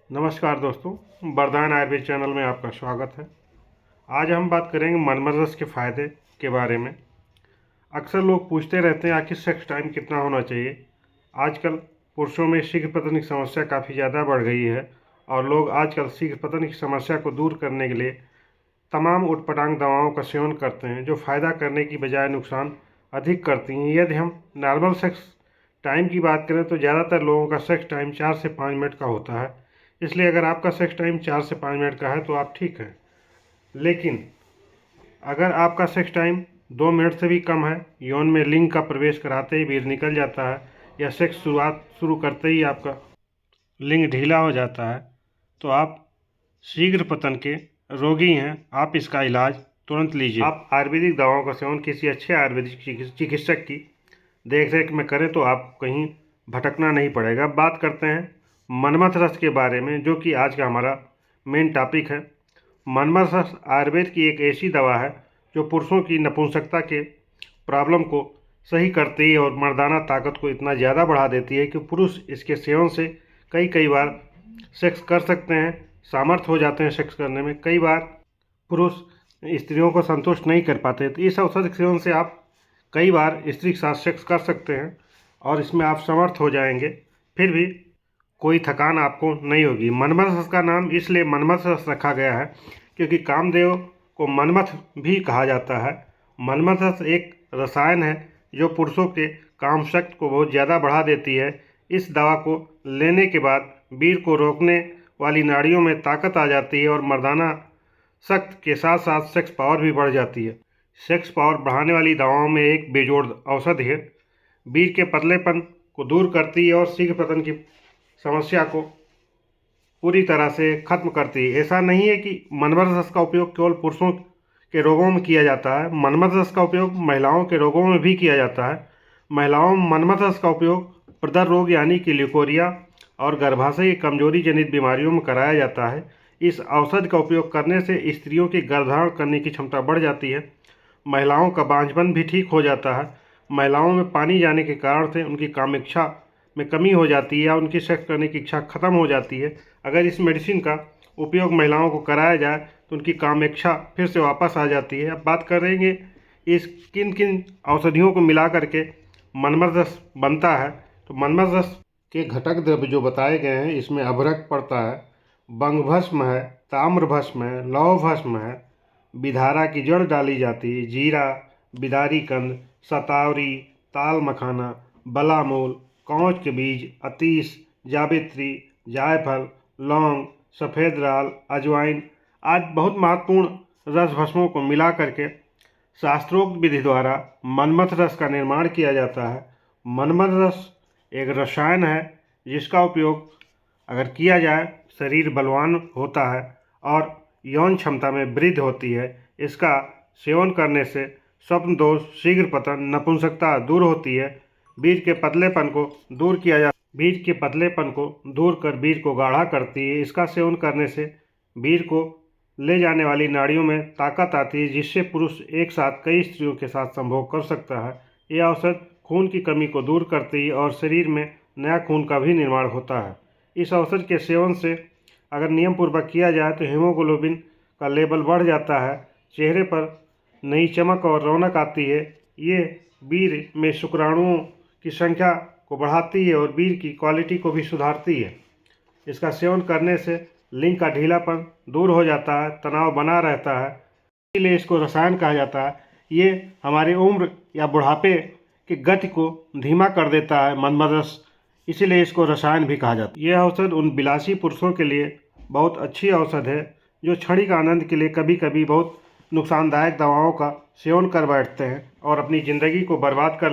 नमस्कार दोस्तों, वरदान आयुर्वेद चैनल में आपका स्वागत है। आज हम बात करेंगे मनमर्द रस के फ़ायदे के बारे में। अक्सर लोग पूछते रहते हैं आखिर सेक्स टाइम कितना होना चाहिए। आजकल पुरुषों में शीघ्र पतन की समस्या काफ़ी ज़्यादा बढ़ गई है और लोग आजकल शीघ्र पतन की समस्या को दूर करने के लिए तमाम उटपटांग दवाओं का सेवन करते हैं, जो फ़ायदा करने की बजाय नुकसान अधिक करती हैं। यदि हम नॉर्मल सेक्स टाइम की बात करें तो ज़्यादातर लोगों का सेक्स टाइम 4 से 5 मिनट का होता है। इसलिए अगर आपका सेक्स टाइम 4 से 5 मिनट का है तो आप ठीक हैं। लेकिन अगर आपका सेक्स टाइम 2 मिनट से भी कम है, यौन में लिंग का प्रवेश कराते ही वीर्य निकल जाता है या सेक्स शुरू करते ही आपका लिंग ढीला हो जाता है, तो आप शीघ्र पतन के रोगी हैं। आप इसका इलाज तुरंत लीजिए। आप आयुर्वेदिक दवाओं का सेवन किसी अच्छे आयुर्वेदिक चिकित्सक की देख-रेख में करें तो आप कहीं भटकना नहीं पड़ेगा। अब बात करते हैं मनमथ रस के बारे में, जो कि आज का हमारा मेन टॉपिक है। मनमथ रस आयुर्वेद की एक ऐसी दवा है जो पुरुषों की नपुंसकता के प्रॉब्लम को सही करती है और मर्दाना ताकत को इतना ज़्यादा बढ़ा देती है कि पुरुष इसके सेवन से कई बार सेक्स कर सकते हैं, सामर्थ्य हो जाते हैं सेक्स करने में। कई बार पुरुष स्त्रियों को संतुष्ट नहीं कर पाते, तो इस औषधि के सेवन से आप कई बार स्त्री के साथ सेक्स कर सकते हैं और इसमें आप समर्थ हो जाएंगे, फिर भी कोई थकान आपको नहीं होगी। मनमथ रस का नाम इसलिए मनमथ रस रखा गया है क्योंकि कामदेव को मनमथ भी कहा जाता है। मनमथ रस एक रसायन है जो पुरुषों के काम शक्ति को बहुत ज़्यादा बढ़ा देती है। इस दवा को लेने के बाद वीर्य को रोकने वाली नाड़ियों में ताकत आ जाती है और मर्दाना शक्ति के साथ साथ सेक्स पावर भी बढ़ जाती है। सेक्स पावर बढ़ाने वाली दवाओं में एक बेजोड़ औषधि है, वीर्य के पतलेपन को दूर करती है और शीघ्र पतन की समस्या को पूरी तरह से खत्म करती है। ऐसा नहीं है कि मनमथ रस का उपयोग केवल पुरुषों के रोगों में किया जाता है, मनमथ रस का उपयोग महिलाओं के रोगों में भी किया जाता है। महिलाओं में मनमथ रस का उपयोग प्रदर रोग यानी कि ल्यूकोरिया और गर्भाशय की कमजोरी जनित बीमारियों में कराया जाता है। इस औषधि का उपयोग करने से स्त्रियों की गर्भधारण करने की क्षमता बढ़ जाती है, महिलाओं का बांझपन भी ठीक हो जाता है, महिलाओं में पानी जाने के कारण से उनकी कामेच्छा में कमी हो जाती है या उनकी सेक्स करने की इच्छा खत्म हो जाती है। अगर इस मेडिसिन का उपयोग महिलाओं को कराया जाए तो उनकी कामेच्छा फिर से वापस आ जाती है। अब बात करेंगे इस किन किन औषधियों को मिला करके मनमथ रस बनता है। तो मनमथ रस के घटक द्रव्य जो बताए गए हैं, इसमें अभ्रक पड़ता है, बंगभस्म है, ताम्रभस्म है, लौह भस्म है, बिधारा की जड़ डाली जाती है, जीरा, बिदारी कंद, सतावरी, ताल मखाना, बलामूल, कौच के बीज, अतीस, जावित्री, जायफल, लौंग, सफ़ेद राल, अजवाइन आदि बहुत महत्वपूर्ण रस भस्मों को मिला करके शास्त्रोक्त विधि द्वारा मनमथ रस का निर्माण किया जाता है। मनमथ रस एक रसायन है जिसका उपयोग अगर किया जाए शरीर बलवान होता है और यौन क्षमता में वृद्धि होती है। इसका सेवन करने से स्वप्न दोष, शीघ्र पतन, नपुंसकता दूर होती है। वीर्य के पतलेपन को दूर किया जा वीर्य के पतलेपन को दूर कर वीर्य को गाढ़ा करती है। इसका सेवन करने से वीर्य को ले जाने वाली नाड़ियों में ताकत आती है, जिससे पुरुष एक साथ कई स्त्रियों के साथ संभोग कर सकता है। यह औषध खून की कमी को दूर करती है और शरीर में नया खून का भी निर्माण होता है। इस औषध के सेवन से अगर नियम पूर्वक किया जाए तो हीमोग्लोबिन का लेवल बढ़ जाता है, चेहरे पर नई चमक और रौनक आती है। ये वीर्य में शुक्राणुओं की संख्या को बढ़ाती है और वीर्य की क्वालिटी को भी सुधारती है। इसका सेवन करने से लिंग का ढीलापन दूर हो जाता है, तनाव बना रहता है, इसलिए इसको रसायन कहा जाता है। ये हमारी उम्र या बुढ़ापे की गति को धीमा कर देता है मनमथ रस, इसीलिए इसको रसायन भी कहा जाता है। यह औषध उन विलासी पुरुषों के लिए बहुत अच्छी औषध है जो क्षणिक आनंद के लिए कभी कभी बहुत नुकसानदायक दवाओं का सेवन कर बैठते हैं और अपनी ज़िंदगी को बर्बाद कर